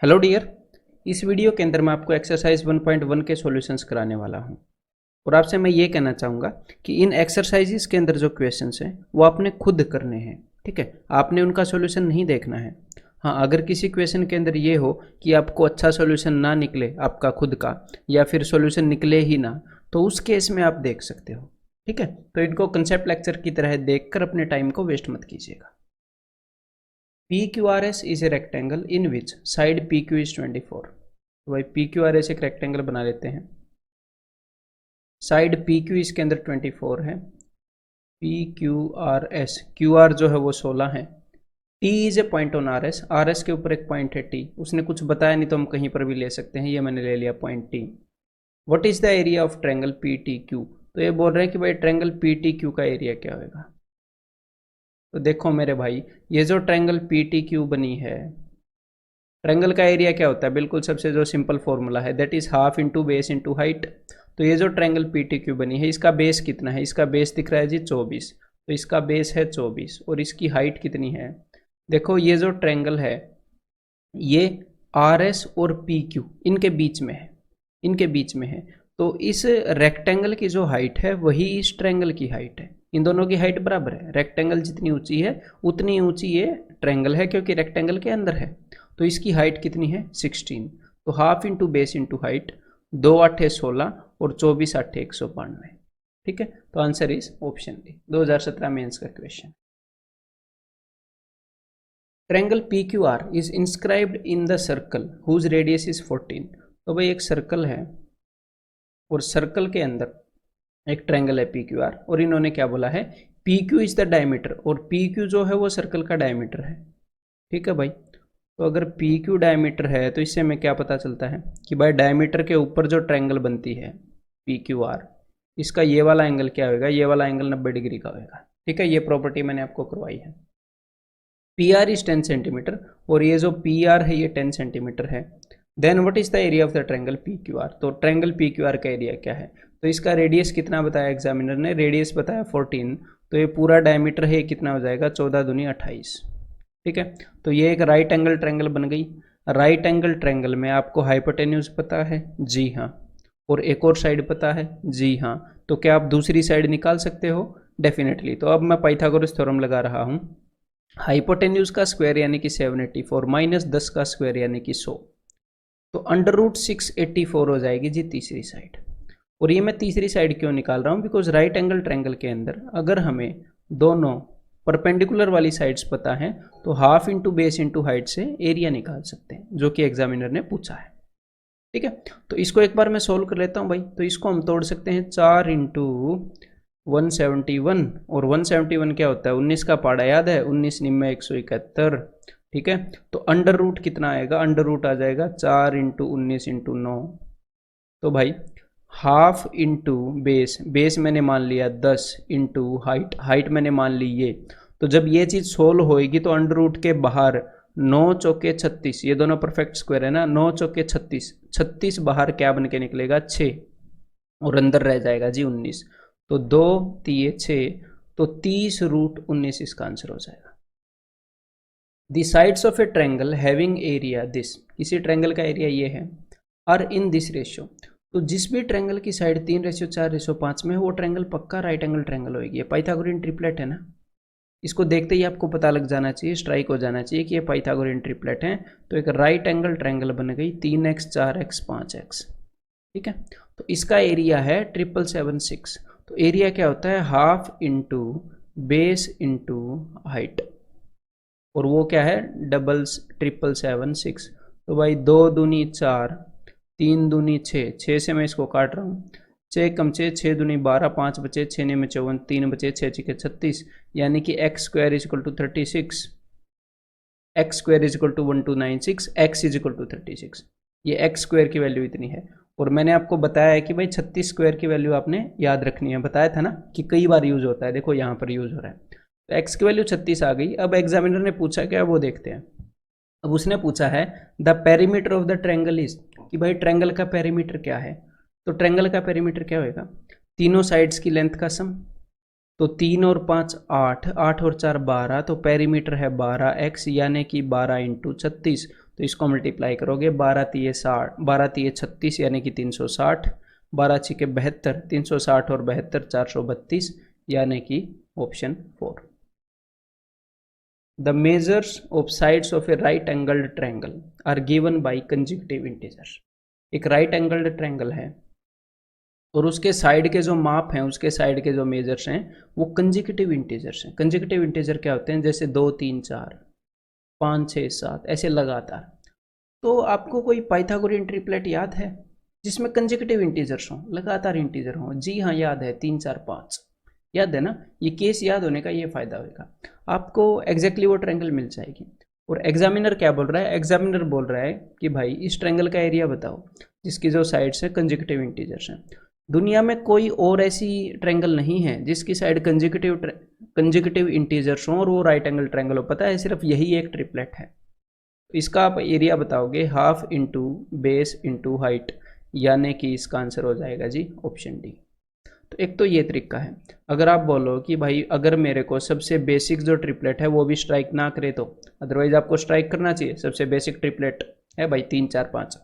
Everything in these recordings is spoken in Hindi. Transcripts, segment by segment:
Hello dear. इस वीडियो के अंदर मैं आपको एक्सरसाइज 1.1 के सॉल्यूशंस कराने वाला हूं और आपसे मैं ये कहना चाहूँगा कि इन एक्सरसाइजेस के अंदर जो क्वेश्चंस हैं वो आपने खुद करने हैं। ठीक है, आपने उनका सॉल्यूशन नहीं देखना है। हाँ, अगर किसी क्वेश्चन के अंदर ये हो कि आपको अच्छा सॉल्यूशन ना निकले आपका खुद का, या फिर सॉल्यूशन निकले ही ना, तो उस केस में आप देख सकते हो। ठीक है, तो इनको कंसेप्ट लेक्चर की तरह देखकर अपने टाइम को वेस्ट मत कीजिएगा। PQRS is a rectangle in which side PQ is 24। तो भाई PQRS एक रेक्टेंगल बना लेते हैं, साइड PQ इसके अंदर 24 है। PQRS, QR जो है वो 16 है। T is a point on RS, RS के ऊपर एक पॉइंट है T। उसने कुछ बताया नहीं तो हम कहीं पर भी ले सकते हैं, ये मैंने ले लिया point T। What is the area of triangle PTQ? तो ये बोल रहे हैं कि भाई ट्रायंगल PTQ का एरिया क्या होगा। तो देखो मेरे भाई, ये जो ट्रायंगल PTQ बनी है, ट्रायंगल का एरिया क्या होता है? बिल्कुल सबसे जो सिंपल फॉर्मूला है, that is half into base into height. तो ये जो ट्रायंगल PTQ बनी है, इसका बेस कितना है? इसका बेस दिख रहा है जी 24। तो इसका बेस है 24 और इसकी हाइट कितनी है? देखो ये जो ट्रायंगल है ये RS और PQ इनके बीच में है, इनके बीच में है। तो इस रेक्टेंगल की जो हाइट है वही इस ट्रायंगल की हाइट है। इन दोनों की हाइट बराबर है। रेक्टेंगल जितनी ऊंची है उतनी ऊंची ये ट्रायंगल है, क्योंकि रेक्टेंगल के अंदर है। तो इसकी हाइट कितनी है? 16। तो half into base into height, 2 8 16 और 24 8 192। ठीक है, तो answer is option D, 2017 mains का question. Triangle PQR is inscribed in the circle whose radius is 14। तो भाई एक सर्कल है और सर्कल के अंदर एक ट्रायंगल है PQR, और इन्होंने क्या बोला है? PQ इज द डायमीटर, और PQ जो है वो सर्कल का डायमीटर है। ठीक है भाई, तो अगर PQ डायमीटर है तो इससे हमें क्या पता चलता है कि भाई डायमीटर के ऊपर जो ट्रायंगल बनती है PQR, इसका ये वाला एंगल क्या होगा? ये वाला एंगल 90 डिग्री का होगा। ठीक है, ये प्रॉपर्टी मैंने आपको करवाई है। PR इज 10 सेंटीमीटर और ये जो PR है ये 10 सेंटीमीटर है। Then what is the area of the triangle PQR? तो ट्रायंगल PQR का एरिया क्या है? तो इसका रेडियस कितना बताया एग्जामिनर ने? रेडियस बताया 14। तो ये पूरा डायमीटर है, कितना हो जाएगा? 14 दूनी 28। ठीक है, तो ये एक राइट एंगल ट्रायंगल बन गई। राइट एंगल ट्रायंगल में आपको हाइपोटेन्यूज पता है? जी हाँ। और एक और साइड पता है? जी हाँ। तो क्या आप दूसरी साइड निकाल सकते हो? डेफिनेटली। तो अब मैं पाइथागोरस थ्योरम लगा रहा हूँ। हाइपोटेन्यूज का स्क्वायर यानी कि 784 माइनस 10 का स्क्वायर यानी कि 100। तो अंडर रूट 684 हो जाएगी जी तीसरी साइड। और ये मैं तीसरी साइड क्यों निकाल रहा हूँ? बिकॉज राइट एंगल ट्रायंगल के अंदर अगर हमें दोनों परपेंडिकुलर वाली साइड्स पता है तो half into base into height से एरिया निकाल सकते हैं, जो कि एग्जामिनर ने पूछा है। ठीक है, तो इसको एक बार मैं सोल्व कर लेता हूँ भाई। तो इसको हम तोड़ सकते हैं 4 इंटू 171, और 171 क्या होता है? 19 का पाड़ा याद है? 19 निम्न 171। ठीक है, तो अंडर रूट कितना आएगा? अंडर रूट आ जाएगा 4 इंटू 19 इंटू 9। तो भाई हाफ इंटू बेस, बेस मैंने मान लिया 10 इंटू हाइट, हाइट मैंने मान ली ये। तो जब ये चीज़ सोल्व होएगी तो अंडर रूट के बाहर 9 चौके 36, ये दोनों परफेक्ट स्क्वायर है ना, 9 चौके 36, 36 बाहर क्या बन के निकलेगा? 6, और अंदर रह जाएगा जी 19। तो 2 3 6, तो 30 रूट 19 इसका आंसर हो जाएगा। दी sides of A triangle having area this, किसी ट्रायंगल का एरिया ये है, आर इन दिस रेशियो। तो जिस भी ट्रायंगल की साइड 3:4:5 में है वो ट्रायंगल पक्का राइट एंगल ट्रायंगल होगी। ये पाइथागोरियन ट्रिपलेट है ना, इसको देखते ही आपको पता लग जाना चाहिए, स्ट्राइक हो जाना चाहिए कि ये पाइथागोरियन ट्रिपलेट है। तो एक राइट एंगल ट्रायंगल बन गई, 3x 4x 5x। ठीक है, तो इसका एरिया है 776। तो एरिया क्या होता है? Half into base into height, और वो क्या है? 776। तो भाई 2 दूनी 4, 3 दूनी 6, 6 से मैं इसको काट रहा हूँ, 6 कम 6, 6 दूनी 12, 5 बचे, 6 में 54, 3 बचे, 6 6 36, यानी कि x square is equal to 36, x square is equal to 1296, x is equal to 36। ये एक्स स्क्वायर की वैल्यू इतनी है। और मैंने आपको बताया है कि भाई 36 स्क्वायर की वैल्यू आपने याद रखनी है, बताया था ना कि कई बार यूज होता है। देखो यहाँ पर यूज हो रहा है। तो एक्स की वैल्यू 36 आ गई। अब एग्जामिनर ने पूछा क्या, वो देखते हैं। अब उसने पूछा है the perimeter of the triangle is, कि भाई ट्रायंगल का पेरीमीटर क्या है? तो ट्रायंगल का पेरीमीटर क्या होगा? तीनों साइड्स की लेंथ का सम। तो 3 और 5 8, 8 और 4 12, तो पेरीमीटर है 12x, यानी कि 12 इंटू 36। तो इसको मल्टीप्लाई करोगे 12×3=60, 36 यानी कि 360, 12×6=72, 360 और 72 432 यानी कि option 4। The measures of sides of a right angled triangle are given by consecutive integers। एक राइट एंगल्ड ट्रायंगल है और उसके साइड के जो माप हैं, उसके साइड के जो मेजर्स हैं वो कंजिक्यूटिव इंटीजर्स हैं। कंजिक्यूटिव इंटीजर क्या होते हैं? जैसे 2 3 4 5 6 7 ऐसे लगातार। तो आपको कोई पाइथागोरियन ट्रिपलेट याद है जिसमें कंजिक्यूटिव इंटीजर्स हों, लगातार इंटीजर हों? जी हाँ, याद है, 3 4 5 याद है ना। ये केस याद होने का ये फायदा होगा, आपको एग्जैक्टली वो ट्रायंगल मिल जाएगी। और एग्जामिनर क्या बोल रहा है? एग्जामिनर बोल रहा है कि भाई इस ट्रायंगल का एरिया बताओ जिसकी जो साइड्स है कंजिक्यूटिव इंटीजर्स हैं। दुनिया में कोई और ऐसी ट्रायंगल नहीं है जिसकी साइड कंजिक्यूटिव इंटीजर्स हों और वो राइट एंगल ट्रायंगल हो। पता है, सिर्फ यही एक ट्रिपलेट है। इसका आप एरिया बताओगे half into base into height, यानी कि इसका आंसर हो जाएगा जी ऑप्शन डी। तो एक तो ये तरीका है। अगर आप बोलो कि भाई अगर मेरे को सबसे बेसिक जो ट्रिपलेट है वो भी स्ट्राइक ना करे तो, अदरवाइज आपको स्ट्राइक करना चाहिए। सबसे बेसिक ट्रिपलेट है भाई 3 4 5,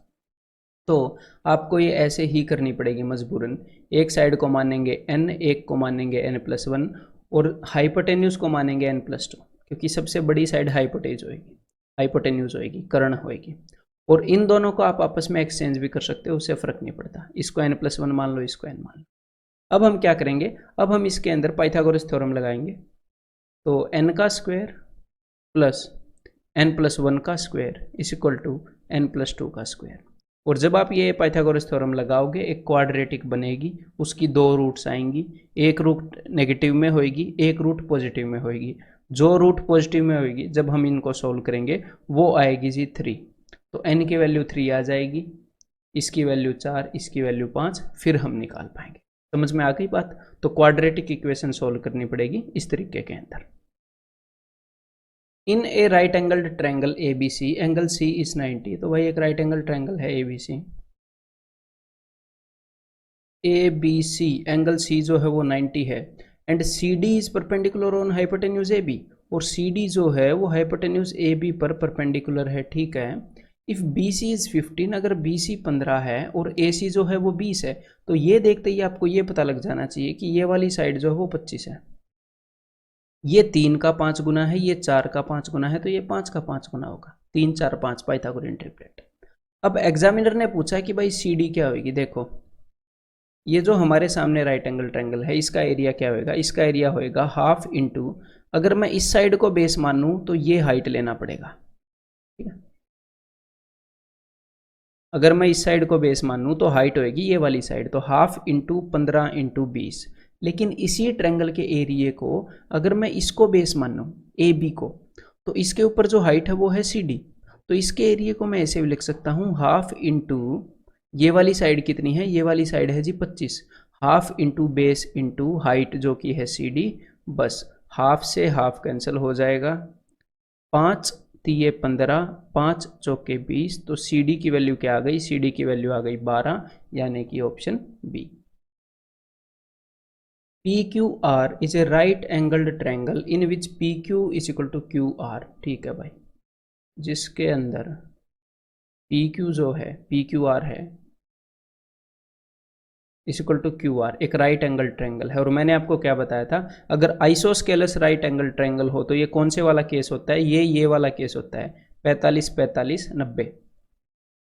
तो आपको ये ऐसे ही करनी पड़ेगी मजबूरन। एक साइड को मानेंगे n, एक को मानेंगे n+1 और हाइपोटेन्यूज को मानेंगे n+2, क्योंकि सबसे बड़ी साइड हाइपोटेन्यूज होएगी, कर्ण होएगी। और इन दोनों को आप आपस में एक्सचेंज भी कर सकते हो, उससे फर्क नहीं पड़ता। इसको n+1 मान लो, इसको n मान लो। अब हम क्या करेंगे? अब हम इसके अंदर पाइथागोरस थ्योरम लगाएंगे। तो n का स्क्वायर प्लस n+1 का square is equal to n+2 का स्क्वायर। और जब आप ये पाइथागोरस थ्योरम लगाओगे एक क्वाड्रेटिक बनेगी, उसकी 2 रूट्स आएंगी, एक रूट नेगेटिव में होएगी, एक रूट पॉजिटिव में होएगी। जो रूट पॉजिटिव में होएगी जब हम इनको सोल्व करेंगे वो आएगी जी 3। तो n की वैल्यू 3 आ जाएगी, इसकी वैल्यू 4, इसकी वैल्यू 5, फिर हम निकाल पाएंगे। समझ में आ गई बात? तो क्वाड्रेटिक इक्वेशन सोल्व करनी पड़ेगी इस तरीके के अंदर। In a right angled triangle ABC angle C is 90। तो भाई एक राइट एंगल ट्रायंगल है ABC एंगल C जो है वो 90 है and CD is perpendicular on hypotenuse AB, और CD जो है वो हाइपोटेन्यूज AB पर परपेंडिकुलर है। ठीक है। इफ BC इज 15, अगर BC 15 है और AC जो है वो 20 है, तो ये देखते ही आपको ये पता लग जाना चाहिए कि ये वाली साइड जो है वो 25 है। ये 3 का 5 गुना है, ये 4 का 5 गुना है, तो ये 5 का 5 गुना होगा। 3 4 5 पाइथागोरियन ट्रिपलेट। अब एग्जामिनर ने पूछा कि भाई CD क्या होगी। देखो ये जो हमारे सामने राइट एंगल ट्रायंगल है इसका एरिया क्या होएगा? इसका एरिया होएगा हाफ इंटू, अगर मैं इस साइड को बेस मानूं तो ये हाइट लेना पड़ेगा। ठीक है, अगर मैं इस साइड को बेस मानूं तो हाइट होएगी ये वाली साइड, तो हाफ इंटू 15 इंटू 20। लेकिन इसी ट्रायंगल के एरिए को अगर मैं इसको बेस मानूं AB को, तो इसके ऊपर जो हाइट है वो है CD। तो इसके एरिए को मैं ऐसे भी लिख सकता हूँ हाफ इंटू, ये वाली साइड कितनी है? ये वाली साइड है जी 25, half into base into height जो कि है CD। बस हाफ से हाफ कैंसिल हो जाएगा, 5 3 15, 5 चौके 20, तो CD की वैल्यू क्या आ गई? CD की वैल्यू आ गई 12, यानी कि option B. PQR is a right angled triangle in which PQ is equal to QR। ठीक है भाई, जिसके अंदर PQ जो है PQR है इज इक्वल टू QR, एक राइट एंगल ट्रायंगल है। और मैंने आपको क्या बताया था? अगर आइसोस्केलस राइट एंगल ट्रायंगल हो तो ये कौन से वाला केस होता है? ये वाला केस होता है 45 45 90।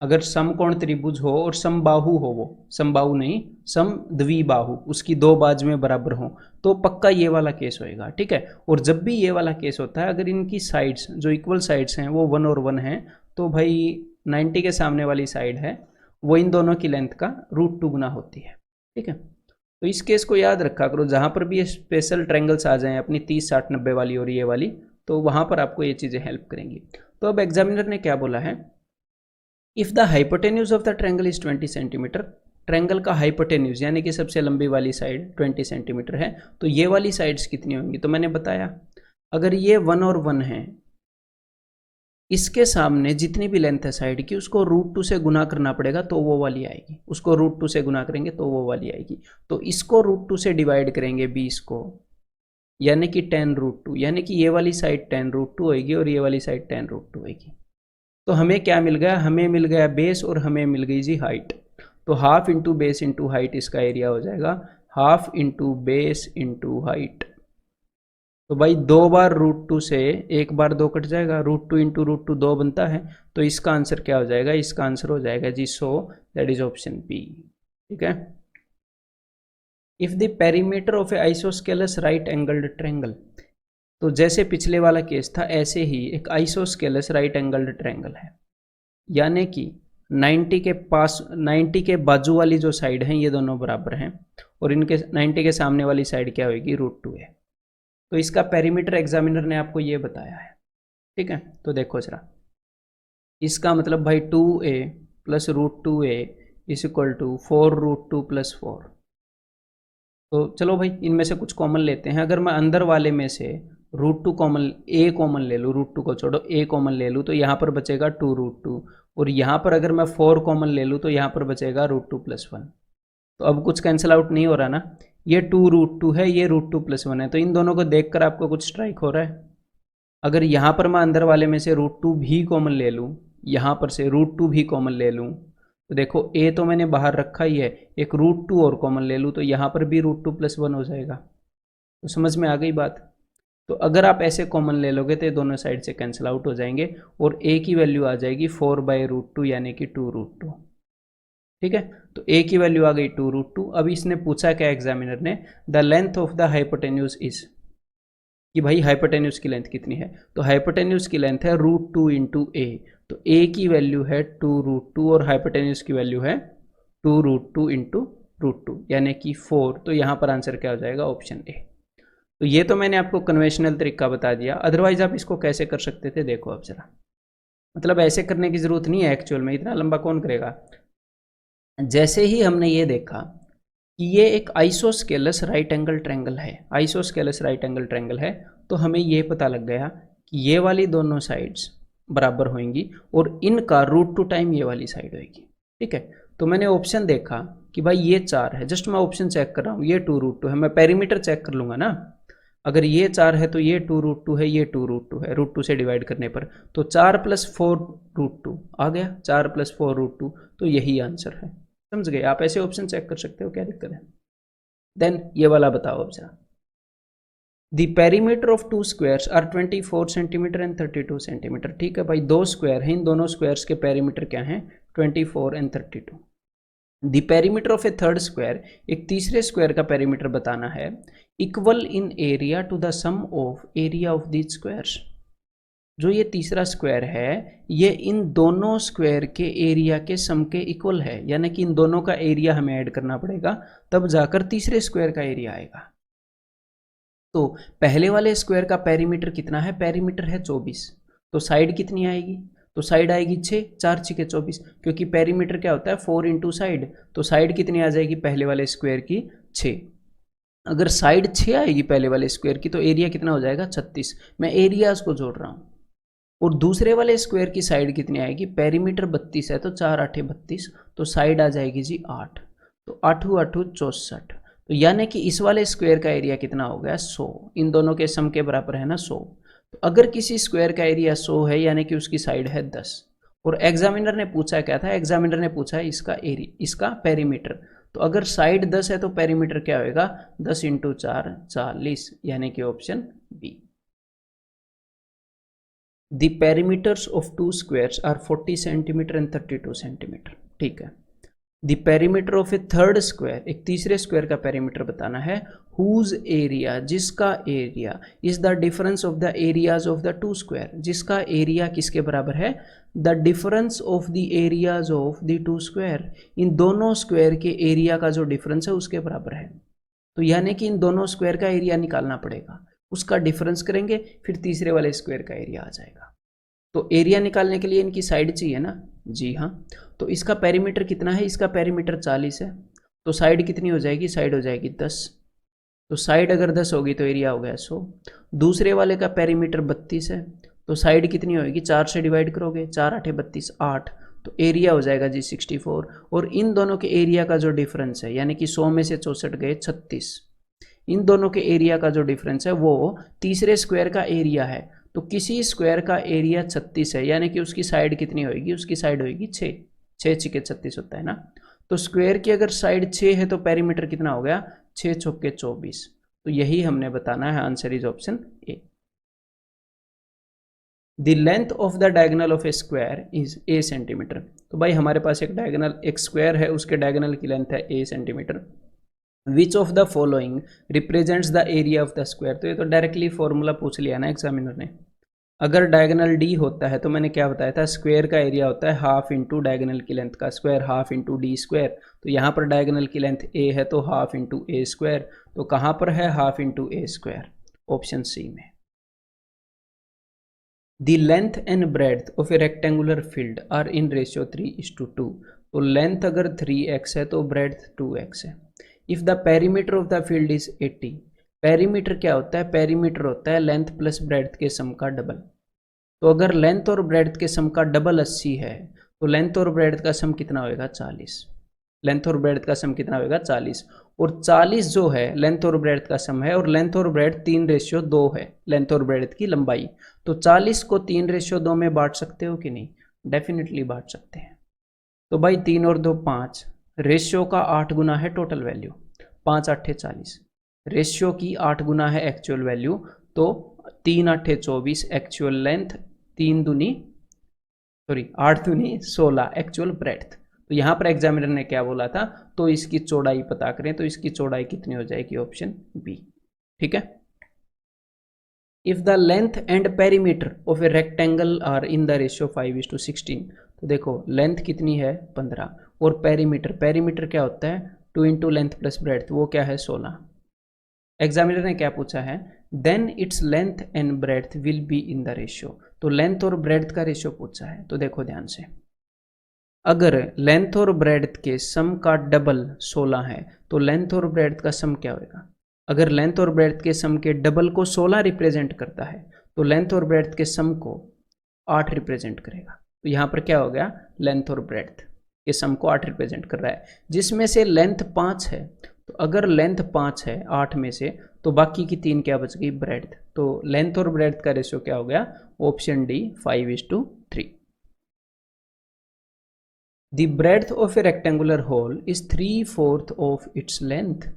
अगर समकोण त्रिभुज हो और समबाहु हो, वो समबाहु नहीं समद्विबाहु, उसकी 2 बाजुएं बराबर हो, तो पक्का ये वाला केस होएगा। ठीक है। और जब भी ये वाला केस होता है, अगर इनकी साइड्स जो इक्वल साइड्स हैं वो 1 और 1 हैं, तो भाई 90 के सामने वाली साइड है वो इन दोनों की लेंथ का √2 गुना होती है। ठीक है। तो इस केस को याद रखा करो, जहां पर भी ये स्पेशल ट्रायंगल्स आ जाएं अपनी 30 60 90 वाली और ये वाली, तो वहां पर आपको ये चीजें हेल्प करेंगी। तो अब एग्जामिनर ने क्या बोला है? If the hypotenuse of the triangle is 20 centimetre, triangle का हाइपोटेन्यूज यानी कि सबसे लंबी वाली साइड 20 सेंटीमीटर है, तो ये वाली साइड्स कितनी होंगी? तो मैंने बताया अगर ये 1 और 1 है, इसके सामने जितनी भी लेंथ है साइड की उसको √2 से गुना करना पड़ेगा तो वो वाली आएगी, उसको √2 से गुना करेंगे तो वो वाली आएगी। तो इसको √2 से डिवाइड करेंगे 20 को, यानी कि 10 √2, यानी कि ये वाली साइड 10 √2 होगी और ये वाली साइड 10 √2 होगी। तो हमें क्या मिल गया, हमें मिल गया बेस और हमें मिल गई जी हाइट। तो half into base into height इसका एरिया हो जाएगा, half into base into height. तो भाई 2 बार √2 से 1 बार 2 कट जाएगा, √2 इंटू √2 2 बनता है। तो इसका आंसर क्या हो जाएगा, इसका आंसर हो जाएगा जी 100, दैट इज ऑप्शन बी। ठीक है। If the perimeter of A isosceles right angled triangle, तो जैसे पिछले वाला केस था ऐसे ही एक आइसोस्केलस राइट एंगल्ड ट्रायंगल है, यानी कि 90 के पास 90 के बाजू वाली जो साइड है ये दोनों बराबर हैं और इनके 90 के सामने वाली साइड क्या होगी, √2 है। तो इसका पेरीमीटर एग्जामिनर ने आपको ये बताया है। ठीक है, तो देखो जरा, इसका मतलब भाई 2a plus √2a is equal to 4√2 plus 4। तो चलो भाई इनमें से कुछ कॉमन लेते हैं। अगर मैं अंदर वाले में से √2 कॉमन, a कॉमन ले लूँ, √2 को छोड़ो, a कॉमन ले लूँ तो यहाँ पर बचेगा 2√2, और यहाँ पर अगर मैं 4 कॉमन ले लूँ तो यहाँ पर बचेगा √2 प्लस 1। तो अब कुछ कैंसिल आउट नहीं हो रहा ना, ये 2√2 है, ये √2 प्लस 1 है, तो इन दोनों को देखकर आपको कुछ स्ट्राइक हो रहा है। अगर यहाँ पर मैं अंदर वाले में से √2 भी कॉमन ले लूँ, यहाँ पर से √2 भी कॉमन ले लूँ, तो देखो a तो मैंने बाहर रखा ही है, एक √2 और कॉमन ले लूँ तो यहाँ पर भी √2 प्लस 1 हो जाएगा। तो समझ में आ गई बात। तो अगर आप ऐसे कॉमन ले लोगे तो ये दोनों साइड से कैंसिल आउट हो जाएंगे और a की वैल्यू आ जाएगी 4/√2 यानी कि 2√2। ठीक है, तो a की वैल्यू आ गई 2√2। अब इसने पूछा क्या एग्जामिनर ने, the length of the hypotenuse is, कि भाई हाइपोटेन्यूज की लेंथ कितनी है। तो हाइपोटेन्यूज की लेंथ है √2 इंटू a, तो a की वैल्यू है 2√2 और हाइपोटेन्यूज की वैल्यू है 2√2 इंटू √2 यानी कि 4। तो यहाँ पर आंसर क्या हो जाएगा, ऑप्शन ए। तो ये तो मैंने आपको कन्वेंशनल तरीका बता दिया, अदरवाइज आप इसको कैसे कर सकते थे, देखो अब जरा, मतलब ऐसे करने की जरूरत नहीं है एक्चुअल में, इतना लंबा कौन करेगा। जैसे ही हमने ये देखा कि ये एक आइसोस्केलस राइट एंगल ट्रायंगल है, आइसोस्केलस राइट एंगल ट्रायंगल है, तो हमें ये पता लग गया कि ये वाली दोनों साइड्स बराबर होंगी और इनका √2 टाइम ये वाली साइड होगी। ठीक है, तो मैंने ऑप्शन देखा कि भाई ये 4 है, जस्ट मैं ऑप्शन चेक कर रहा हूँ, ये 2√2 है, मैं पेरीमीटर चेक कर लूँगा ना। अगर ये 4 है तो ये 2√2 है, ये 2√2 है, √2 से डिवाइड करने पर तो 4 + 4√2 आ गया, 4 + 4√2, तो यही आंसर है। समझ गए, आप ऐसे ऑप्शन चेक कर सकते हो, क्या दिक्कत है। देन ये वाला बताओ अब जरा, the perimeter of 2 squares are 24 centimetre and 32 centimetre. ठीक है भाई, 2 स्क्वायर हैं, इन दोनों स्क्वायर्स के पेरीमीटर क्या हैं, 24 and 32। The perimeter of a third square, एक तीसरे स्क्वायर का पेरीमीटर बताना है, equal in area to the sum of area of these squares. जो ये तीसरा स्क्वायर है ये इन दोनों स्क्वायर के एरिया के सम के इक्वल है, यानी कि इन दोनों का एरिया हमें ऐड करना पड़ेगा, तब जाकर तीसरे स्क्वायर का एरिया आएगा। तो पहले वाले स्क्वायर का पेरीमीटर कितना है, पेरीमीटर है 24, तो साइड कितनी आएगी, तो साइड आएगी 6, 4 × 24, क्योंकि पेरीमीटर क्या होता है 4 इंटू साइड, तो साइड कितनी आ जाएगी पहले वाले स्क्वायर की, 6। अगर साइड 6 आएगी पहले वाले स्क्वायर की तो एरिया कितना हो जाएगा 36। मैं एरियाज को जोड़ रहा हूँ। और दूसरे वाले स्क्वायर की साइड कितनी आएगी, पेरीमीटर 32 है तो 4 × 8 = 32, तो साइड आ जाएगी जी 8, तो 8 × 8 = 64। तो यानी कि इस वाले स्क्वायर का एरिया कितना हो गया 100, इन दोनों के सम के बराबर है ना 100। तो अगर किसी स्क्वायर का एरिया 100 है यानी कि उसकी साइड है 10, और एग्जामिनर ने पूछा क्या था, एग्जामिनर ने पूछा है इसका एरिया, इसका पेरीमीटर। तो अगर साइड 10 है तो पेरीमीटर क्या होगा, 10 × 4 = 40, यानी कि option B. The perimeters of 2 squares are 40 centimeter and 32 centimeter। ठीक है, The perimeter of a third square, एक तीसरे स्क्वायर का पेरीमीटर बताना है, whose area, जिसका area is the difference of the areas of the two square, जिसका एरिया किसके बराबर है, the difference of the areas of the two square, इन दोनों स्क्वायर के एरिया का जो डिफरेंस है उसके बराबर है। तो यानी कि इन दोनों स्क्वायर का एरिया निकालना पड़ेगा, उसका डिफरेंस करेंगे फिर तीसरे वाले स्क्वायर का एरिया आ जाएगा। तो एरिया निकालने के लिए इनकी साइड चाहिए ना, जी हाँ। तो इसका पेरीमीटर कितना है, इसका पेरीमीटर 40 है, तो साइड कितनी हो जाएगी, साइड हो जाएगी 10, तो साइड अगर 10 होगी तो एरिया हो गया 100। दूसरे वाले का पेरीमीटर 32 है, तो साइड कितनी होगी, 4 से डिवाइड करोगे, 4 × 8 = 32, 8, तो एरिया हो जाएगा जी 64। और इन दोनों के एरिया का जो डिफरेंस है, यानी कि 100 में से 64 गए 36, इन दोनों के एरिया का जो डिफरेंस है वो तीसरे स्क्वायर का एरिया है, तो किसी स्क्वायर का एरिया 36 है, यानी कि उसकी साइड कितनी होगी, उसकी साइड होगी 6, 6 छिके 36 होता है ना। तो स्क्वायर की अगर साइड 6 है तो पेरीमीटर कितना हो गया, 6 चौके 24। तो यही हमने बताना है, answer is option A. The length of the diagonal of A square is a centimetre. तो भाई हमारे पास एक डायगोनल, एक स्क्वायर है, उसके डायगोनल की लेंथ है a centimetre. Which of the following represents the area of the square. तो ये तो डायरेक्टली फॉर्मूला पूछ लिया ना एग्जामिनर ने। अगर डायगोनल डी होता है तो मैंने क्या बताया था, स्क्वायर का एरिया होता है हाफ इंटू डायगोनल की लेंथ का square, half into D square. तो यहाँ पर डायगोनल की लेंथ ए है तो हाफ इंटू ए स्क्वायर, तो कहाँ पर है, half into a square, option C में। The length and breadth of a rectangular field are in ratio 3:2। तो लेंथ अगर 3x है तो ब्रेड्थ 2x है। If the perimeter of the field is 80। Perimeter क्या होता है, पेरीमीटर होता है लेंथ प्लस ब्रेड्थ के सम का डबल। तो अगर लेंथ और ब्रेड्थ के सम का डबल 80 है तो लेंथ और ब्रेड्थ का सम कितना होएगा, 40। लेंथ और ब्रेड्थ का सम कितना होएगा, 40। और 40 जो है लेंथ और ब्रेड्थ का सम है, और लेंथ और ब्रेड्थ 3:2 है लेंथ और ब्रेड्थ की लंबाई। तो 40 को 3:2 में बांट सकते हो कि नहीं, डेफिनेटली बांट सकते हैं। तो भाई 3 और 2 5, रेशियो का 8 गुना है टोटल वैल्यू, 5 8 40, रेशियो की 8 गुना है एक्चुअल वैल्यू, तो 3 8 24 एक्चुअल लेंथ, 8 दूनी 16 एक्चुअल ब्रेड्थ। तो यहाँ पर एग्जामिनर ने क्या बोला था, तो इसकी चौड़ाई पता करें, तो इसकी चौड़ाई कितनी हो जाएगी, ऑप्शन बी। ठीक है। If the length and perimeter of a rectangle are in the ratio 5:16। तो देखो लेंथ कितनी है 15, और पेरीमीटर, पेरीमीटर क्या होता है 2 इंटू लेंथ प्लस ब्रेड्थ, वो क्या है 16। एग्जामिनर ने क्या पूछा है, then its length and breadth will be in the ratio. तो लेंथ और ब्रेड्थ का रेशियो पूछा है। तो देखो ध्यान से, अगर लेंथ और ब्रेड्थ के सम का डबल 16 है तो लेंथ और ब्रेड्थ का सम क्या होगा। अगर लेंथ और ब्रेड्थ के सम के डबल को 16 रिप्रेजेंट करता है तो लेंथ और ब्रेड्थ के सम को 8 रिप्रेजेंट करेगा। तो यहाँ पर क्या हो गया, लेंथ और ब्रेड्थ के सम को 8 रिप्रेजेंट कर रहा है, जिसमें से लेंथ 5 है। तो अगर लेंथ 5 है 8 में से, तो बाकी की 3 क्या बच गई, ब्रेड्थ। तो लेंथ और ब्रेड्थ का रेशियो क्या हो गया, option D 5:3। The breadth of a rectangular hall is 3/4 of its length.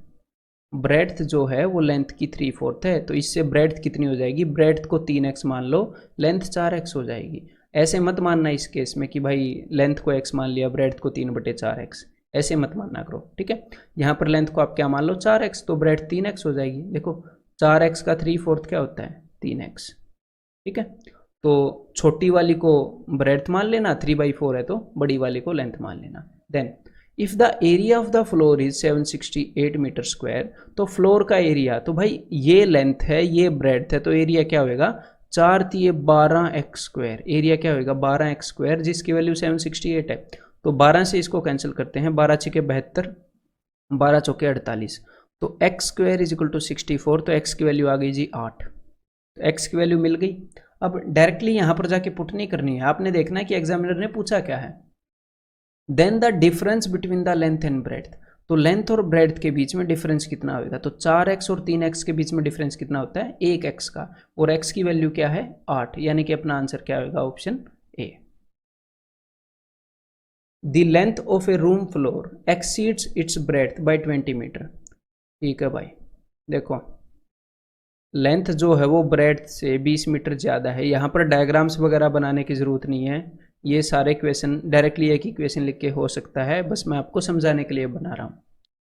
Breadth जो है वो लेंथ की 3/4 है, तो इससे ब्रेड्थ कितनी हो जाएगी, ब्रेड्थ को 3x मान लो, लेंथ 4x हो जाएगी। ऐसे मत मानना इस केस में कि भाई लेंथ को x मान लिया, ब्रेड्थ को 3/4x, ऐसे मत मानना करो। ठीक है, यहाँ पर लेंथ को आप क्या मान लो, 4x, तो ब्रेड्थ 3x हो जाएगी। देखो 4x का 3/4 क्या होता है, 3x। ठीक है, तो छोटी वाली को ब्रेड्थ मान लेना, 3/4 है तो बड़ी वाली को लेंथ मान लेना। Then if the area of the floor is 768 metre square. तो फ्लोर का एरिया, तो भाई ये लेंथ है ये ब्रेड्थ है, तो एरिया क्या होएगा, 4 × 12x²। एरिया क्या होएगा, 12x², जिसकी वैल्यू 768 है। तो 12 से इसको कैंसिल करते हैं, 12 × 72, 12 × 4 48, तो x² = 64। तो x की वैल्यू आ गई जी 8, तो x की वैल्यू मिल गई। अब डायरेक्टली यहाँ पर जाके पुट नहीं करनी है, आपने देखना है कि एग्जामिनर ने पूछा क्या है। Then the difference between the length and breadth. तो लेंथ और ब्रेड्थ के बीच में डिफरेंस कितना होगा, तो 4x और 3x के बीच में डिफरेंस कितना होता है, 1x का, और x की वैल्यू क्या है 8, यानी कि अपना आंसर क्या होगा, option A. The length of a room floor exceeds its breadth by 20 metre. ठीक है भाई, देखो लेंथ जो है वो ब्रेड्थ से 20 मीटर ज़्यादा है। यहाँ पर डायग्राम्स वगैरह बनाने की ज़रूरत नहीं है, ये सारे क्वेश्चन डायरेक्टली एक ही क्वेश्चन लिख के हो सकता है, बस मैं आपको समझाने के लिए बना रहा हूँ।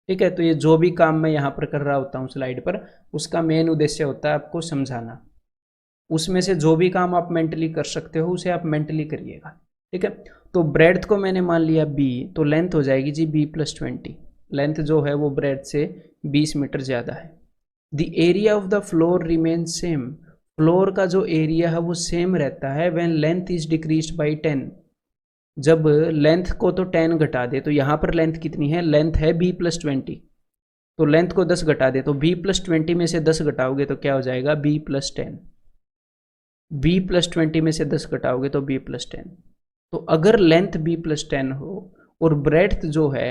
ठीक है, तो ये जो भी काम मैं यहाँ पर कर रहा होता हूँ स्लाइड पर, उसका मेन उद्देश्य होता है आपको समझाना। उसमें से जो भी काम आप मेंटली कर सकते हो उसे आप मेंटली करिएगा। ठीक है, तो ब्रेड्थ को मैंने मान लिया b, तो लेंथ हो जाएगी जी b+20। लेंथ जो है वो ब्रेड्थ से 20 मीटर ज़्यादा है। The area of the floor remain same. Floor का जो एरिया है वो सेम रहता है when length is decreased bye 10। जब लेंथ को तो 10 घटा दे, तो यहाँ पर लेंथ कितनी है, लेंथ है b+20, तो लेंथ को 10 घटा दे, तो b+20 में से 10 घटाओगे तो क्या हो जाएगा, b+10। b+20 में से 10 घटाओगे तो b+10। तो अगर लेंथ b+10 हो और ब्रेड्थ जो है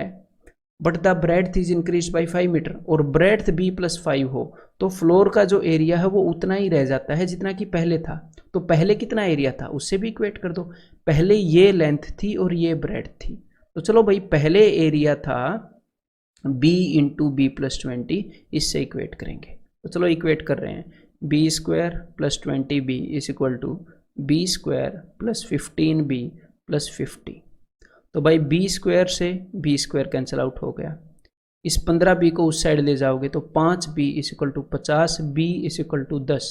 but the breadth is increase by 5 metre और ब्रेड्थ b+5 हो तो फ्लोर का जो एरिया है वो उतना ही रह जाता है जितना कि पहले था। तो पहले कितना एरिया था उससे भी इक्वेट कर दो। पहले ये लेंथ थी और ये ब्रेड्थ थी, तो चलो भाई पहले एरिया था b इंटू b+20, इससे इक्वेट करेंगे। तो चलो इक्वेट कर रहे हैं, b² + 20b is equal to b² + 15b + 50। तो भाई b² से b² कैंसिल आउट हो गया, इस 15b को उस साइड ले जाओगे तो 5b is equal to 50, b is equal to 10।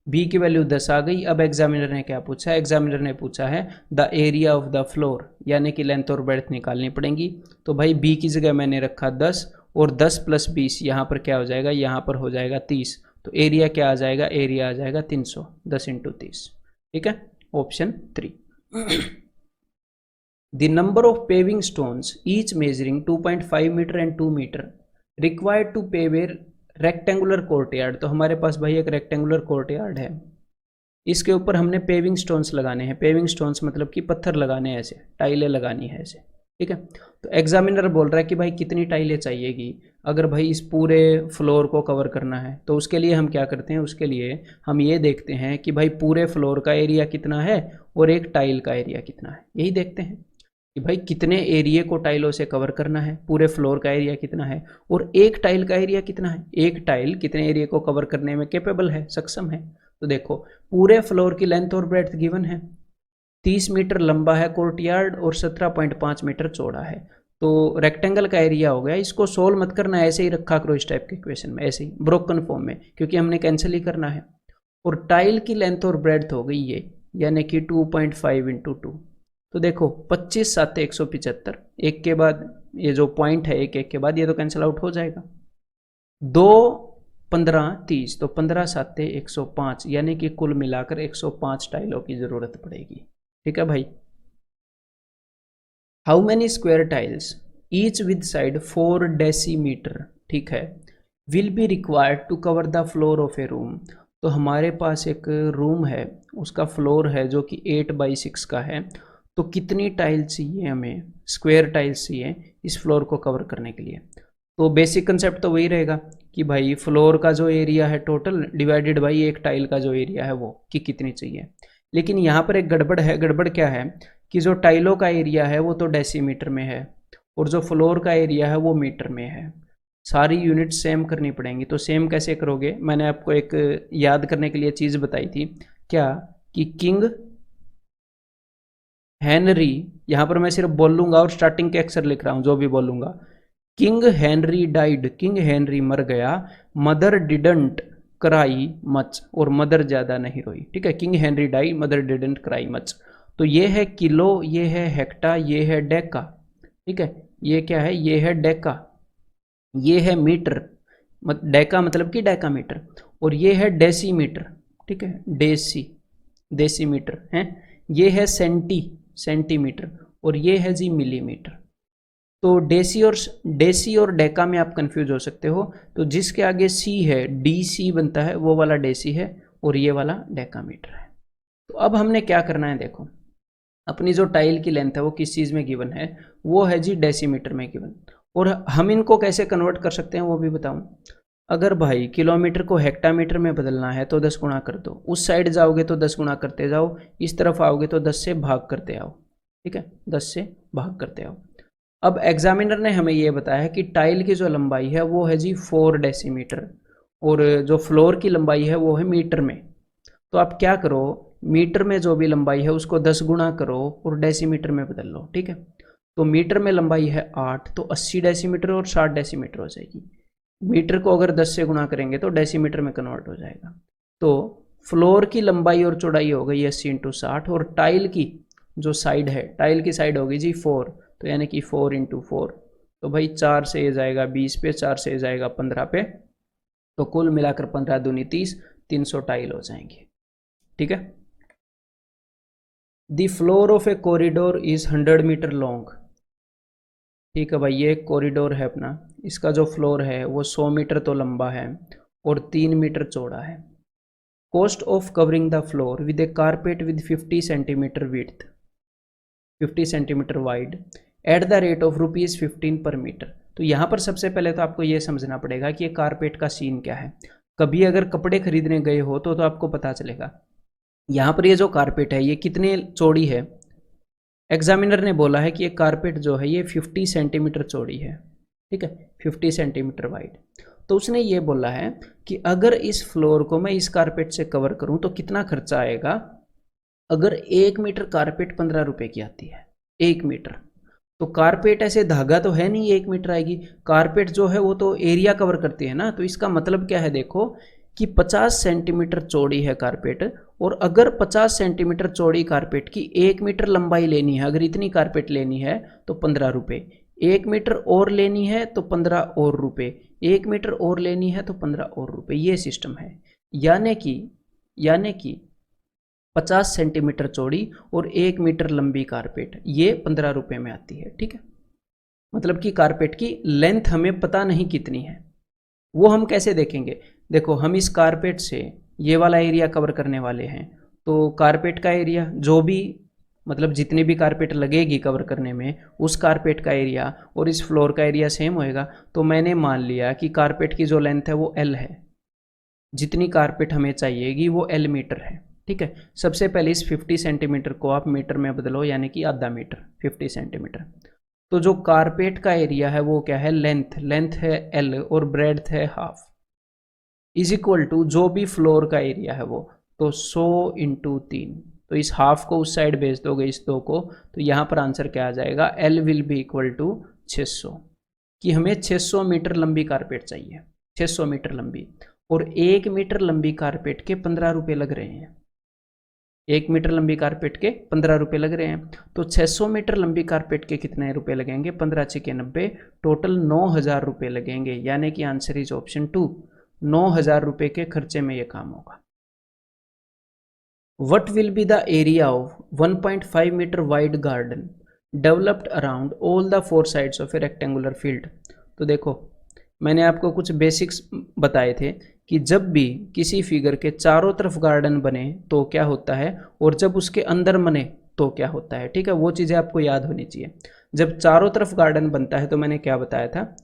b की वैल्यू 10 आ गई। अब एग्जामिनर ने क्या पूछा है, एग्जामिनर ने पूछा है the area of the floor, यानी कि लेंथ और ब्रेड्थ निकालनी पड़ेंगी। तो भाई b की जगह मैंने रखा 10 और 10 + 20 यहाँ पर क्या हो जाएगा, यहाँ पर हो जाएगा 30। तो एरिया क्या आ जाएगा, एरिया आ जाएगा 300, 10 × 30। ठीक है, option 3। The number of paving stones, each measuring 2.5 meter and 2 meter, required to pave a rectangular courtyard। तो हमारे पास भाई एक रेक्टेंगुलर कोर्टयार्ड है, इसके ऊपर हमने पेविंग स्टोन्स लगाने हैं। पेविंग स्टोन्स मतलब कि पत्थर लगाने हैं, ऐसे टाइलें लगानी है ऐसे। ठीक है, तो एग्जामिनर बोल रहा है कि भाई कितनी टाइलें चाहिएगी अगर भाई इस पूरे फ्लोर को कवर करना है। तो उसके लिए हम क्या करते हैं, उसके लिए हम ये देखते हैं कि भाई पूरे फ्लोर का एरिया कितना है और एक टाइल का एरिया कितना है, यही देखते हैं कि भाई कितने एरिया को टाइलों से कवर करना है, पूरे फ्लोर का एरिया कितना है और एक टाइल का एरिया कितना है, एक टाइल कितने एरिया को कवर करने में कैपेबल है, सक्षम है। तो देखो पूरे फ्लोर की लेंथ और ब्रेड्थ गिवन है, 30 मीटर लंबा है कोर्टयार्ड और 17.5 मीटर चौड़ा है। तो रेक्टेंगल का एरिया हो गया, इसको सोल्व मत करना, ऐसे ही रखा करो इस टाइप के इक्वेशन में, ऐसे ही ब्रोकन फॉर्म में, क्योंकि हमने कैंसिल ही करना है। और टाइल की लेंथ और ब्रेड्थ हो गई ये, यानी कि 2.5 × 2। तो देखो 25 × 7 = 175, एक के बाद ये जो पॉइंट है एक एक के बाद ये तो कैंसिल आउट हो जाएगा। 2 15 30, तो 15 × 7 = 105, यानी कि कुल मिलाकर 105 टाइलों की जरूरत पड़ेगी। ठीक है भाई। How many square tiles each with side 4 decimetre, ठीक है, will be required to cover the floor of a room. तो हमारे पास एक रूम है, उसका फ्लोर है जो कि 8/6 का है। तो कितनी टाइल्स चाहिए हमें, स्क्वायर टाइल्स चाहिए इस फ्लोर को कवर करने के लिए। तो बेसिक कंसेप्ट तो वही रहेगा कि भाई फ्लोर का जो एरिया है टोटल डिवाइडेड बाई एक टाइल का जो एरिया है वो, कि कितनी चाहिए। लेकिन यहाँ पर एक गड़बड़ है। गड़बड़ क्या है कि जो टाइलों का एरिया है वो तो डेसीमीटर में है और जो फ्लोर का एरिया है वो मीटर में है। सारी यूनिट सेम करनी पड़ेंगी। तो सेम कैसे करोगे, मैंने आपको एक याद करने के लिए चीज़ बताई थी क्या, कि किंग हेनरी, यहाँ पर मैं सिर्फ बोलूँगा और स्टार्टिंग के अक्षर लिख रहा हूँ जो भी बोलूँगा। King Henry died, king Henry मर गया, मदर डिडंट क्राई मच, और मदर ज़्यादा नहीं रोई। ठीक है, king Henry die, mother didn't cry much. तो ये है किलो, ये है हेक्टा, ये है डेका। ठीक है, ये क्या है, ये है डेका, ये है मीटर, डेका मतलब कि डेकामीटर, और ये है डेसीमीटर। ठीक है, डेसीमीटर है, ये है सेंटीमीटर, और ये है जी मिलीमीटर। तो डेसी और डेका में आप कंफ्यूज हो सकते हो। तो जिसके आगे सी है, DC बनता है, वो वाला डेसी है और ये वाला डेकामीटर है। तो अब हमने क्या करना है, देखो अपनी जो टाइल की लेंथ है वो किस चीज़ में गिवन है, वो है जी डेसीमीटर में गिवन। और हम इनको कैसे कन्वर्ट कर सकते हैं वो भी बताऊं। अगर भाई किलोमीटर को हेक्टामीटर में बदलना है तो 10 गुणा कर दो, उस साइड जाओगे तो 10 गुणा करते जाओ, इस तरफ आओगे तो 10 से भाग करते आओ। ठीक है, 10 से भाग करते आओ। अब एग्जामिनर ने हमें ये बताया है कि टाइल की जो लंबाई है वो है जी 4 डेसीमीटर और जो फ्लोर की लंबाई है वो है मीटर में। तो आप क्या करो, मीटर में जो भी लंबाई है उसको 10 गुणा करो और डेसीमीटर में बदल लो। ठीक है, तो मीटर में लंबाई है 8, तो 80 डेसीमीटर और 60 डेसीमीटर हो जाएगी। मीटर को अगर 10 से गुणा करेंगे तो डेसीमीटर में कन्वर्ट हो जाएगा। तो फ्लोर की लंबाई और चौड़ाई हो गई 80 × 60 और टाइल की जो साइड है, टाइल की साइड होगी जी 4, तो यानी कि 4 × 4। तो भाई 4 से ये जाएगा 20 पे, 4 से ये जाएगा 15 पे, तो कुल मिलाकर 15 दूनी 30, 300 टाइल हो जाएंगे। ठीक है, the floor of a corridor is 100 metre long. ठीक है भाई, ये एक कॉरिडोर है अपना, इसका जो फ्लोर है वो 100 मीटर तो लंबा है और 3 मीटर चौड़ा है। Cost of covering the floor with A carpet with 50 centimetre width, 50 centimetre wide at the rate of ₹15 पर मीटर। तो यहाँ पर सबसे पहले तो आपको ये समझना पड़ेगा कि ये कारपेट का सीन क्या है। कभी अगर कपड़े खरीदने गए हो तो आपको पता चलेगा। यहाँ पर ये जो कारपेट है ये कितने चौड़ी है। एग्जामिनर ने बोला है कि ये कारपेट जो है ये 50 सेंटीमीटर चौड़ी है, ठीक है, 50 सेंटीमीटर वाइड। तो उसने ये बोला है कि अगर इस फ्लोर को मैं इस कारपेट से कवर करूं तो कितना खर्चा आएगा। अगर 1 मीटर कारपेट 15 रुपए की आती है, 1 मीटर, तो कारपेट ऐसे धागा तो है नहीं 1 मीटर आएगी। कारपेट जो है वो तो एरिया कवर करती है ना। तो इसका मतलब क्या है, देखो कि 50 सेंटीमीटर चौड़ी है कारपेट, और अगर 50 सेंटीमीटर चौड़ी कारपेट की 1 मीटर लंबाई लेनी है, अगर इतनी कारपेट लेनी है तो 15 रुपये, 1 मीटर और लेनी है तो 15 और रुपये, 1 मीटर और लेनी है तो 15 और रुपये। ये सिस्टम है। यानी कि 50 सेंटीमीटर चौड़ी और 1 मीटर लंबी कारपेट ये 15 रुपये में आती है, ठीक है। मतलब कि कारपेट की लेंथ हमें पता नहीं कितनी है, वो हम कैसे देखेंगे। देखो हम इस कारपेट से ये वाला एरिया कवर करने वाले हैं, तो कारपेट का एरिया जो भी, मतलब जितनी भी कारपेट लगेगी कवर करने में, उस कारपेट का एरिया और इस फ्लोर का एरिया सेम होएगा। तो मैंने मान लिया कि कारपेट की जो लेंथ है वो L है, जितनी कारपेट हमें चाहिएगी वो L मीटर है, ठीक है। सबसे पहले इस 50 सेंटीमीटर को आप मीटर में बदलो, यानी कि आधा मीटर 50 सेंटीमीटर। तो जो कारपेट का एरिया है वो क्या है, लेंथ है L और ब्रेड्थ है हाफ, इज इक्वल टू जो भी फ्लोर का एरिया है वो, तो 100 इंटू 3। तो इस हाफ को उस साइड भेज दोगे इस 2 को, तो यहाँ पर आंसर क्या आ जाएगा, L will be equal to 600, कि हमें 600 मीटर लंबी कारपेट चाहिए, 600 मीटर लंबी। और 1 मीटर लंबी कारपेट के 15 रुपये लग रहे हैं, 1 मीटर लंबी कारपेट के 15 रुपये लग रहे हैं। तो 600 मीटर लंबी कारपेट के कितने रुपए लगेंगे, 15 × 90, टोटल 9000 रुपये लगेंगे। यानी कि आंसर इज ऑप्शन 2, 9000 रुपये के खर्चे में ये काम होगा। What will be the area of 1.5 meter wide garden developed around all the 4 sides of a rectangular field? तो देखो मैंने आपको कुछ बेसिक्स बताए थे कि जब भी किसी फिगर के चारों तरफ गार्डन बने तो क्या होता है, और जब उसके अंदर बने तो क्या होता है, ठीक है। वो चीज़ें आपको याद होनी चाहिए। जब चारों तरफ गार्डन बनता है तो मैंने क्या बताया था,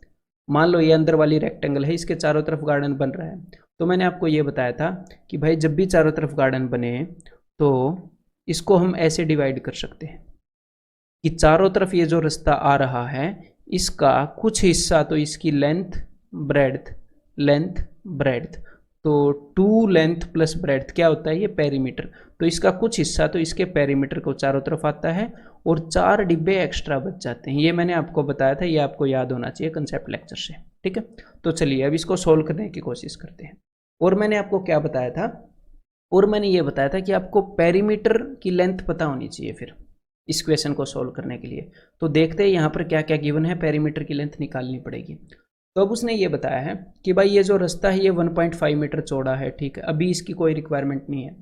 मान लो ये अंदर वाली रेक्टेंगल है, इसके चारों तरफ गार्डन बन रहा है, तो मैंने आपको ये बताया था कि भाई जब भी चारों तरफ गार्डन बने तो इसको हम ऐसे डिवाइड कर सकते हैं कि चारों तरफ ये जो रास्ता आ रहा है इसका कुछ हिस्सा तो इसकी लेंथ ब्रेड्थ, तो 2 लेंथ प्लस ब्रेड्थ क्या होता है, ये पेरीमीटर। तो इसका कुछ हिस्सा तो इसके पेरीमीटर को चारों तरफ आता है और 4 डिब्बे एक्स्ट्रा बच जाते हैं। ये मैंने आपको बताया था, ये आपको याद होना चाहिए कंसेप्ट लेक्चर से, ठीक है। तो चलिए अब इसको सोल्व करने की कोशिश करते हैं। और मैंने आपको क्या बताया था, और मैंने ये बताया था कि आपको पेरीमीटर की लेंथ पता होनी चाहिए फिर इस क्वेश्चन को सोल्व करने के लिए। तो देखते हैं यहाँ पर क्या क्या गिवन है, पेरीमीटर की लेंथ निकालनी पड़ेगी। तो अब उसने ये बताया है कि भाई ये जो रास्ता है ये 1.5 मीटर चौड़ा है, ठीक है। अभी इसकी कोई रिक्वायरमेंट नहीं है।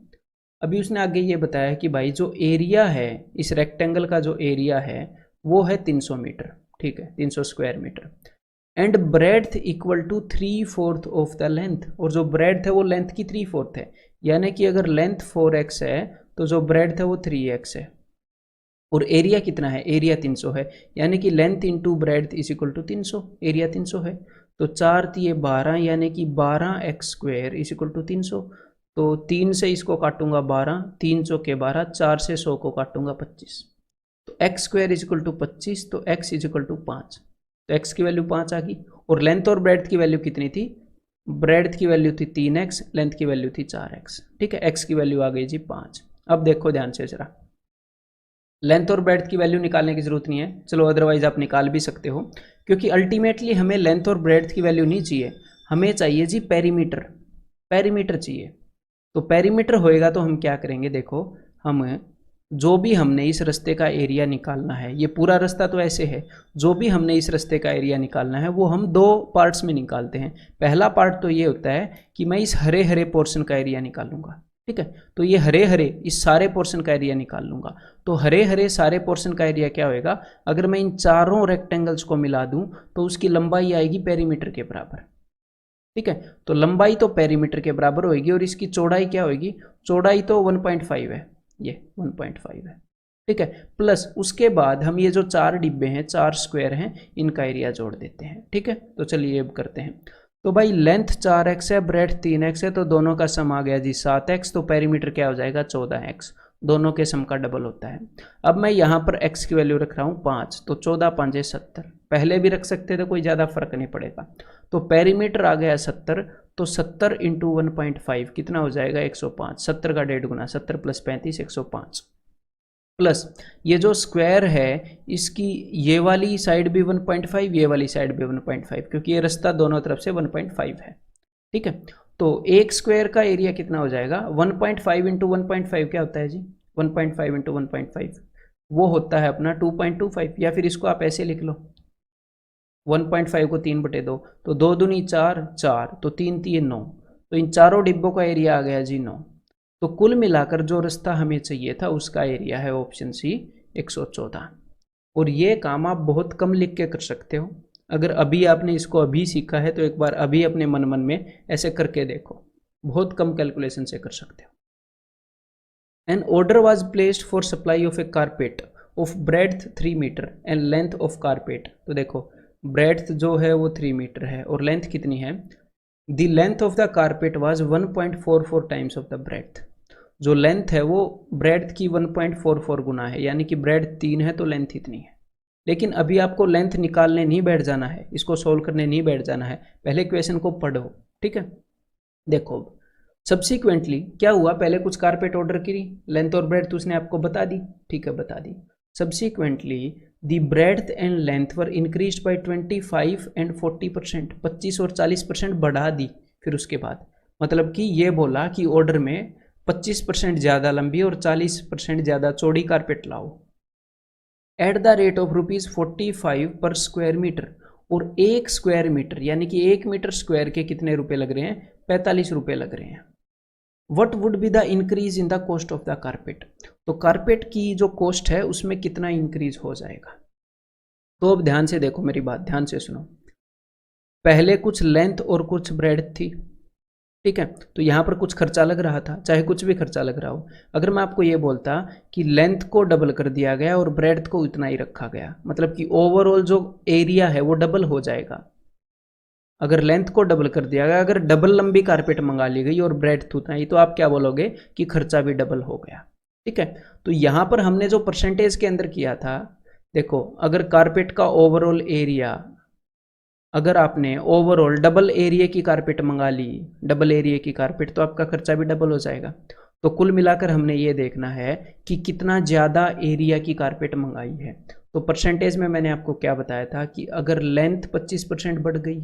अभी उसने आगे ये बताया कि भाई जो एरिया है इस रेक्टेंगल का, जो एरिया है वो है 300 मीटर, ठीक है, 300 square metre. And breadth equal to 3/4 of the length, और जो ब्रेड्थ है वो लेंथ की 3/4 है। यानी कि अगर लेंथ 4x है तो जो ब्रेड्थ है वो 3x है, और एरिया कितना है, एरिया 300 है। यानी कि length into breadth is equal to 300, area 300 है। तो 4 × 12 यानी कि 12x square is equal to 300। तो 3 से इसको काटूंगा 12, 3 × 12, 4 से 100 को काटूंगा 25, तो x square is equal to 25, तो x इज इक्वल टू 5। तो x की वैल्यू 5 आ गई। और लेंथ और ब्रेड्थ की वैल्यू कितनी थी, ब्रेड्थ की वैल्यू थी 3x, लेंथ की वैल्यू थी 4x, ठीक है। x की वैल्यू आ गई जी 5। अब देखो ध्यान से जरा, लेंथ और ब्रेड्थ की वैल्यू निकालने की जरूरत नहीं है, चलो अदरवाइज आप निकाल भी सकते हो, क्योंकि अल्टीमेटली हमें लेंथ और ब्रेड्थ की वैल्यू नहीं चाहिए, हमें चाहिए जी पेरीमीटर चाहिए। तो पेरीमीटर होएगा तो हम क्या करेंगे, देखो हम जो भी हमने इस रास्ते का एरिया निकालना है, ये पूरा रास्ता तो ऐसे है, जो भी हमने इस रास्ते का एरिया निकालना है वो हम 2 पार्ट्स में निकालते हैं। पहला पार्ट तो ये होता है कि मैं इस हरे हरे पोर्शन का एरिया निकालूंगा, ठीक है। तो ये हरे हरे इस सारे पोर्शन का एरिया निकाल लूंगा। तो हरे हरे सारे पोर्शन का एरिया क्या होएगा, अगर मैं इन चारों रेक्टेंगल्स को मिला दूं तो उसकी लंबाई आएगी पेरीमीटर के बराबर, ठीक है। तो लंबाई तो पेरीमीटर के बराबर होगी, और इसकी चौड़ाई क्या होगी, चौड़ाई तो 1.5 है, ये 1.5 है, ठीक है। प्लस उसके बाद हम ये जो 4 डिब्बे हैं, 4 स्क्वायर हैं, इनका एरिया जोड़ देते हैं। ठीक है, तो चलिए अब करते हैं। तो भाई लेंथ 4x है, ब्रेड्थ 3x है, तो दोनों का सम आ गया जी 7x, तो पेरीमीटर क्या हो जाएगा 14x, दोनों के सम का डबल होता है। अब मैं यहाँ पर x की वैल्यू रख रहा हूँ 5, तो 14 5 70, पहले भी रख सकते थे, कोई ज़्यादा फर्क नहीं पड़ेगा। तो पेरीमीटर आ गया 70, तो 70 इंटू 1.5 कितना हो जाएगा 105, 70 का 1.5 गुना, 70 + 35 105, प्लस ये जो स्क्वायर है इसकी ये वाली साइड भी 1.5, ये वाली साइड भी 1.5, क्योंकि ये रास्ता दोनों तरफ से 1.5 है। ठीक है, तो एक स्क्वायर का एरिया कितना हो जाएगा 1.5 इंटू 1.5 क्या होता है जी 1.5 इंटू 1.5 वो होता है अपना 2.25, या फिर इसको आप ऐसे लिख लो 1.5 को 3/2, तो 2 दूनी 4, 4 तो 3 3 9, तो इन चारों डिब्बों का एरिया आ गया जी 9। तो कुल मिलाकर जो रास्ता हमें चाहिए था उसका एरिया है ऑप्शन सी 114। और ये काम आप बहुत कम लिख के कर सकते हो। अगर अभी आपने इसको अभी सीखा है तो एक बार अभी अपने मन मन में ऐसे करके देखो, बहुत कम कैलकुलेशन से कर सकते हो। An order was placed for supply of a carpet of breadth 3 metre and length of carpet. तो देखो ब्रेड्थ जो है वो 3 मीटर है और लेंथ कितनी है, the length of the carpet was 1.44 times of the breadth. जो लेंथ है वो ब्रेड्थ की 1.44 गुना है, यानी कि ब्रेड्थ 3 है तो लेंथ इतनी है। लेकिन अभी आपको लेंथ निकालने नहीं बैठ जाना है, इसको सोल्व करने नहीं बैठ जाना है, पहले क्वेश्चन को पढ़ो। ठीक है, देखो सब्सिक्वेंटली क्या हुआ, पहले कुछ कारपेट ऑर्डर करी, लेंथ और ब्रेड्थ उसने आपको बता दी। ठीक है, बता दी। Subsequently the breadth and length were increased by 25 and 40%, 25 और 40% बढ़ा दी। फिर उसके बाद मतलब कि ये बोला कि ऑर्डर में 25% ज़्यादा लंबी और 40% ज़्यादा चौड़ी कारपेट लाओ एट द रेट ऑफ ₹45 पर स्क्वायर मीटर। और 1 स्क्वायर मीटर यानी कि 1 मीटर स्क्वायर के कितने रुपए लग रहे हैं, 45 रुपए लग रहे हैं। What would be the increase in the cost of the carpet. तो कारपेट की जो कॉस्ट है उसमें कितना इंक्रीज हो जाएगा। तो अब ध्यान से देखो मेरी बात, ध्यान से सुनो। पहले कुछ लेंथ और कुछ ब्रेड्थ थी, ठीक है, तो यहाँ पर कुछ खर्चा लग रहा था, चाहे कुछ भी खर्चा लग रहा हो। अगर मैं आपको ये बोलता कि लेंथ को डबल कर दिया गया और ब्रेड्थ को उतना ही रखा गया, मतलब कि ओवरऑल जो एरिया है वो डबल हो जाएगा। अगर लेंथ को डबल कर दिया गया, अगर डबल लंबी कारपेट मंगा ली गई और ब्रेड्थ उतना ही, तो आप क्या बोलोगे कि खर्चा भी डबल हो गया। ठीक है, तो यहाँ पर हमने जो परसेंटेज के अंदर किया था, देखो अगर कारपेट का ओवरऑल एरिया, अगर आपने ओवरऑल डबल एरिया की कारपेट मंगा ली, डबल एरिया की कारपेट, तो आपका खर्चा भी डबल हो जाएगा। तो कुल मिलाकर हमने ये देखना है कि कितना ज़्यादा एरिया की कारपेट मंगाई है। तो परसेंटेज में मैंने आपको क्या बताया था कि अगर लेंथ 25% बढ़ गई,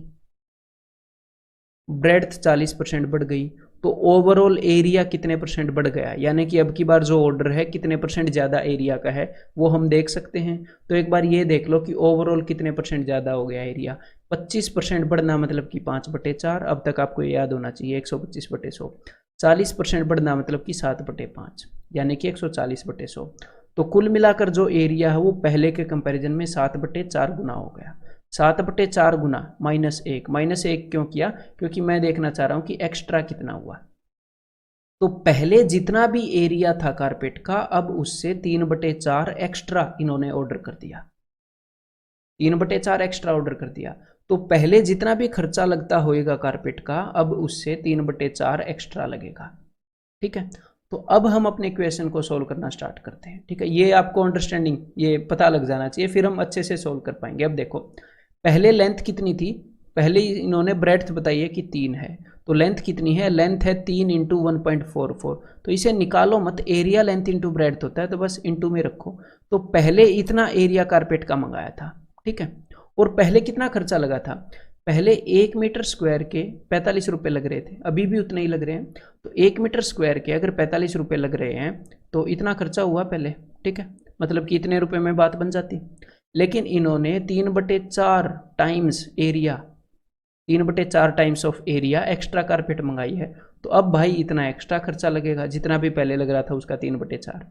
ब्रेड्थ 40% बढ़ गई, तो ओवरऑल एरिया कितने परसेंट बढ़ गया, यानी कि अब की बार जो ऑर्डर है कितने परसेंट ज़्यादा एरिया का है वो हम देख सकते हैं। तो एक बार ये देख लो कि ओवरऑल कितने परसेंट ज़्यादा हो गया एरिया। 25% बढ़ना मतलब कि 5/4, अब तक आपको याद होना चाहिए 125/100। 40% बढ़ना मतलब कि 7/5, यानी कि 140/100। तो कुल मिलाकर जो एरिया है वो पहले के कंपेरिजन में 7/4 गुना हो गया। 7/4 गुना -1, -1 क्यों किया, क्योंकि मैं देखना चाह रहा हूं कि एक्स्ट्रा कितना हुआ। तो पहले जितना भी एरिया था कारपेट का, अब उससे 3/4 एक्स्ट्रा इन्होंने ऑर्डर कर दिया, 3/4 एक्स्ट्रा ऑर्डर कर दिया। तो पहले जितना भी खर्चा लगता होएगा कारपेट का, अब उससे 3/4 एक्स्ट्रा लगेगा। ठीक है, तो अब हम अपने क्वेश्चन को सोल्व करना स्टार्ट करते हैं। ठीक है, ये आपको अंडरस्टैंडिंग ये पता लग जाना चाहिए, फिर हम अच्छे से सोल्व कर पाएंगे। अब देखो पहले लेंथ कितनी थी, पहले इन्होंने ब्रेड्थ बताई है कि 3 है, तो लेंथ कितनी है, लेंथ है 3 इंटू 1.44, तो इसे निकालो मत, एरिया लेंथ इंटू ब्रेड्थ होता है, तो बस इंटू में रखो। तो पहले इतना एरिया कारपेट का मंगाया था, ठीक है, और पहले कितना खर्चा लगा था, पहले 1 मीटर स्क्वायर के 45 रुपये लग रहे थे, अभी भी उतने ही लग रहे हैं। तो 1 मीटर स्क्वायर के अगर 45 रुपये लग रहे हैं तो इतना खर्चा हुआ पहले, ठीक है, मतलब कि इतने रुपए में बात बन जाती। लेकिन इन्होंने 3/4 times area, 3/4 times of area extra carpet मंगाई है, तो अब भाई इतना एक्स्ट्रा खर्चा लगेगा, जितना भी पहले लग रहा था उसका 3/4।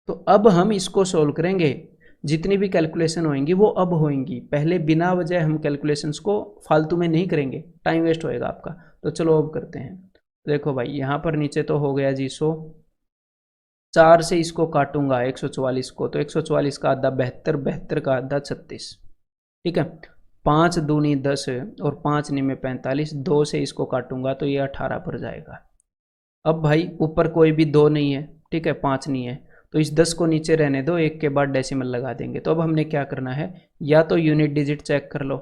तो अब हम इसको सोल्व करेंगे, जितनी भी कैलकुलेशन होंगी वो अब होंगी, पहले बिना वजह हम कैलकुलेशंस को फालतू में नहीं करेंगे, टाइम वेस्ट होएगा आपका। तो चलो अब करते हैं। देखो भाई यहाँ पर नीचे तो हो गया जी 100, 4 से इसको काटूंगा 144 को, तो 144 का आधा 72, 72 का आधा 36। ठीक है, 5 दूनी 10 और 5 निमे 45, 2 से इसको काटूंगा तो ये 18 पर जाएगा। अब भाई ऊपर कोई भी 2 नहीं है, ठीक है, 5 नहीं है, तो इस 10 को नीचे रहने दो, 1 के बाद डेसिमल लगा देंगे। तो अब हमने क्या करना है, या तो यूनिट डिजिट चेक कर लो,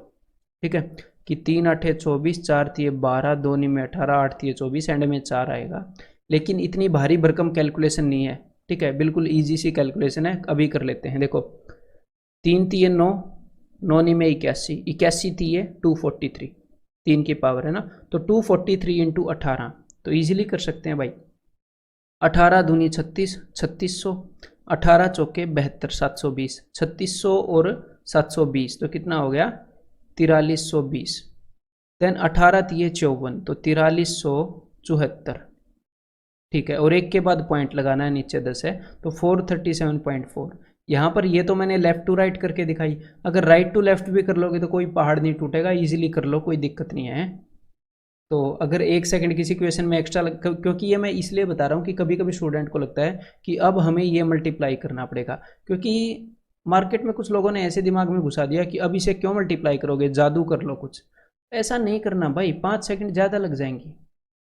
ठीक है, कि 3 8 24, 4 3 12, 2 में 18, 8 3 24, एंड में 4 आएगा। लेकिन इतनी भारी भरकम कैलकुलेशन नहीं है, ठीक है, बिल्कुल ईजी सी कैलकुलेशन है, अभी कर लेते हैं। देखो 3 3 9, 9 में 81, 81 थी ये 243, 3 की पावर है ना, तो 243 इंटू 18, तो ईजिली कर सकते हैं भाई। 18 दूनी 36, 3600, 18 चौके 72, 720, 3600 और 720 तो कितना हो गया 4320। देन 18 दिए 54, तो 4374। ठीक है, और एक के बाद पॉइंट लगाना है, नीचे 10 है तो 437.4। यहाँ पर ये तो मैंने लेफ्ट टू राइट करके दिखाई, अगर राइट टू लेफ्ट भी कर लोगे तो कोई पहाड़ नहीं टूटेगा, इजीली कर लो, कोई दिक्कत नहीं है। तो अगर 1 सेकंड किसी क्वेश्चन में एक्स्ट्रा क्योंकि ये मैं इसलिए बता रहा हूँ कि कभी कभी स्टूडेंट को लगता है कि अब हमें ये मल्टीप्लाई करना पड़ेगा, क्योंकि मार्केट में कुछ लोगों ने ऐसे दिमाग में घुसा दिया कि अब इसे क्यों मल्टीप्लाई करोगे, जादू कर लो कुछ। ऐसा नहीं करना भाई, 5 सेकंड ज़्यादा लग जाएंगी।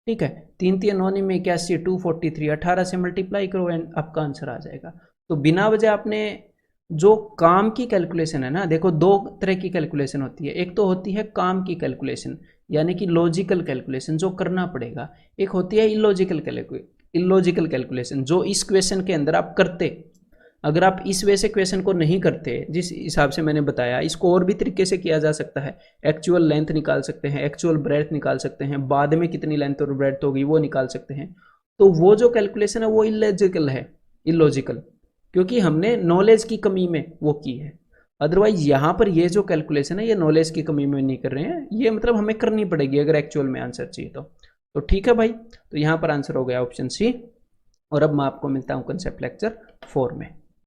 ठीक है, 3 3 9 में 81, 243, 18 से मल्टीप्लाई करो एंड आपका आंसर आ जाएगा। तो बिना वजह आपने जो काम की कैलकुलेशन है ना, देखो 2 तरह की कैलकुलेशन होती है, एक तो होती है काम की कैलकुलेशन यानी कि लॉजिकल कैलकुलेशन जो करना पड़ेगा, एक होती है इलॉजिकल कैलकुलेशन जो इस क्वेश्चन के अंदर आप करते। अगर आप इस वे से क्वेश्चन को नहीं करते जिस हिसाब से मैंने बताया, इसको और भी तरीके से किया जा सकता है। एक्चुअल लेंथ निकाल सकते हैं, एक्चुअल ब्रेड्थ निकाल सकते हैं, बाद में कितनी लेंथ और ब्रेड्थ होगी वो निकाल सकते हैं। तो वो जो कैलकुलेशन है वो इलॉजिकल, क्योंकि हमने नॉलेज की कमी में वो की है। अदरवाइज यहाँ पर ये जो कैलकुलेशन है ये नॉलेज की कमी में नहीं कर रहे हैं, ये मतलब हमें करनी पड़ेगी अगर एक्चुअल में आंसर चाहिए तो ठीक है भाई। तो यहाँ पर आंसर हो गया ऑप्शन सी। और अब मैं आपको मिलता हूँ कंसेप्ट लेक्चर 4 में।